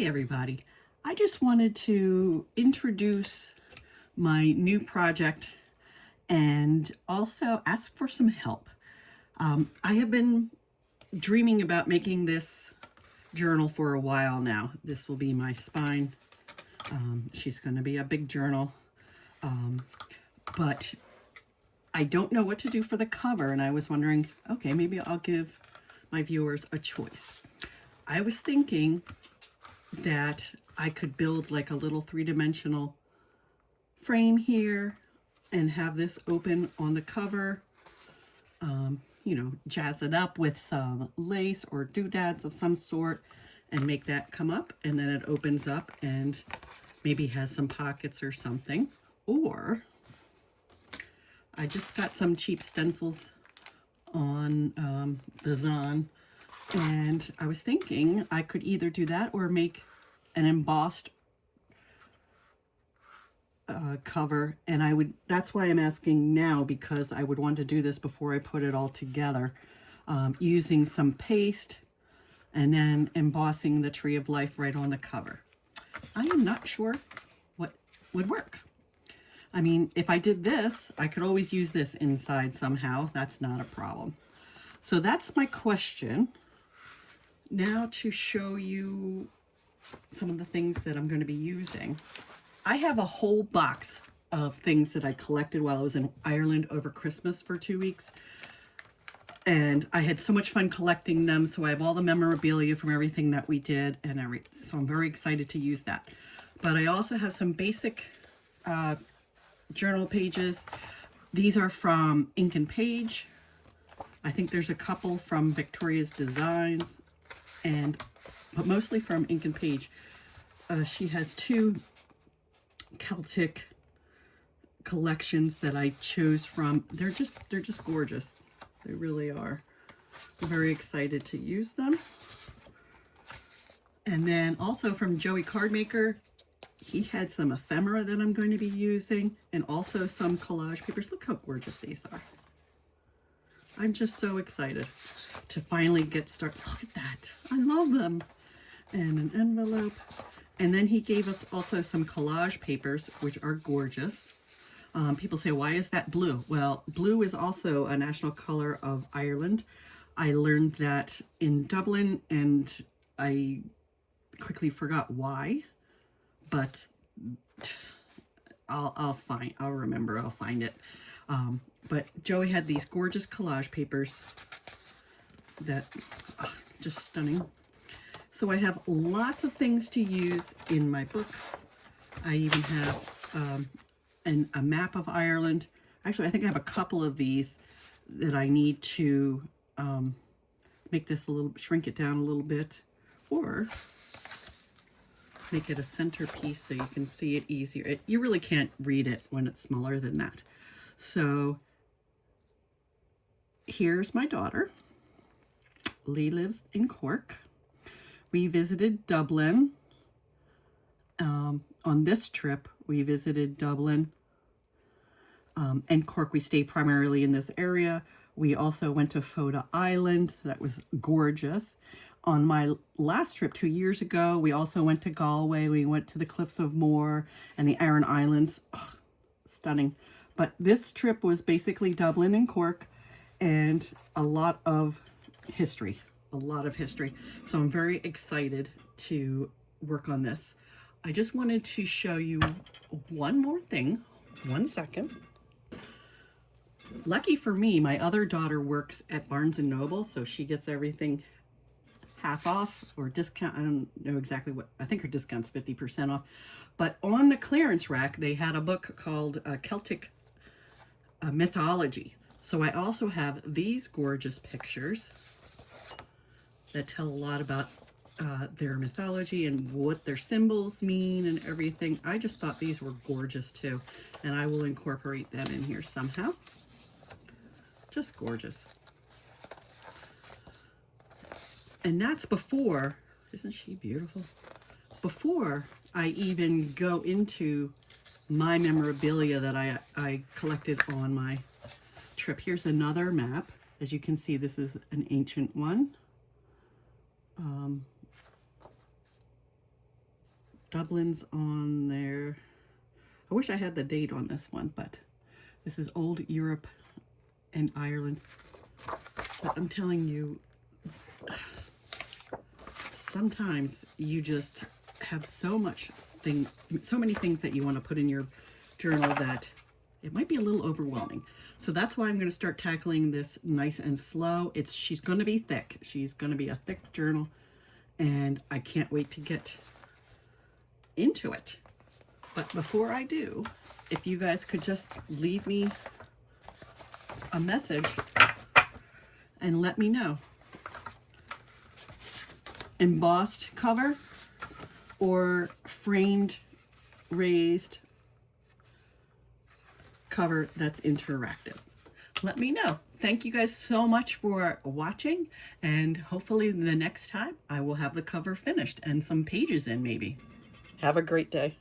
Hi everybody. I just wanted to introduce my new project and also ask for some help. I have been dreaming about making this journal for a while now. This will be my spine. She's going to be a big journal, but I don't know what to do for the cover, and I was wondering, okay, maybe I'll give my viewers a choice. I was thinking that I could build like a little three-dimensional frame here and have this open on the cover, jazz it up with some lace or doodads of some sort and make that come up, and then it opens up and maybe has some pockets or something. Or I just got some cheap stencils on the Zon, and I was thinking I could either do that or make an embossed cover, and that's why I'm asking now, because I would want to do this before I put it all together, using some paste and then embossing the Tree of Life right on the cover. I am not sure what would work. I mean, if I did this, I could always use this inside somehow. That's not a problem. So that's my question. Now to show you some of the things that I'm going to be using. I have a whole box of things that I collected while I was in Ireland over Christmas for 2 weeks. And I had so much fun collecting them. So I have all the memorabilia from everything that we did and everything. So I'm very excited to use that. But I also have some basic journal pages. These are from Ink and Page. I think there's a couple from Victoria's Designs, but mostly from Ink and Page. She has two Celtic collections that I chose from. They're just gorgeous. They really are. I'm very excited to use them. And then also from Joey Cardmaker, he had some ephemera that I'm going to be using, and also some collage papers. Look how gorgeous these are. I'm just so excited to finally get started. Look at that. I love them. And an envelope. And then he gave us also some collage papers, which are gorgeous. People say, why is that blue? Well, blue is also a national color of Ireland. I learned that in Dublin, and I quickly forgot why, but I'll remember, I'll find it. But Joey had these gorgeous collage papers that, just stunning. So I have lots of things to use in my book. I even have a map of Ireland. Actually, I think I have a couple of these that I need to make this shrink it down a little bit, or make it a centerpiece so you can see it easier. You really can't read it when it's smaller than that. So here's my daughter. Lee lives in Cork. We visited Dublin. On this trip, we visited Dublin and Cork. We stayed primarily in this area. We also went to Fota Island. That was gorgeous. On my last trip 2 years ago, we also went to Galway. We went to the Cliffs of Moher and the Aran Islands. Oh, stunning. But this trip was basically Dublin and Cork, and a lot of history. So I'm very excited to work on this. I just wanted to show you one more thing. 1 second. Lucky for me, my other daughter works at Barnes & Noble, so she gets everything half off or discount. I don't know exactly what. I think her discount's 50% off. But on the clearance rack, they had a book called Celtic Mythology. So I also have these gorgeous pictures that tell a lot about their mythology and what their symbols mean and everything. I just thought these were gorgeous too, and I will incorporate them in here somehow. Just gorgeous. And that's before, isn't she beautiful? Before I even go into my memorabilia that I collected on my trip. Here's another map. As you can see, this is an ancient one. Dublin's on there. I wish I had the date on this one, but this is Old Europe and Ireland. But I'm telling you, sometimes you just have so many things that you want to put in your journal that it might be a little overwhelming. So that's why I'm going to start tackling this nice and slow. She's going to be thick. She's going to be a thick journal, and I can't wait to get into it. But before I do, if you guys could just leave me a message and let me know. Embossed cover or framed, raised cover that's interactive. Let me know. Thank you guys so much for watching, and hopefully the next time I will have the cover finished and some pages in maybe. Have a great day.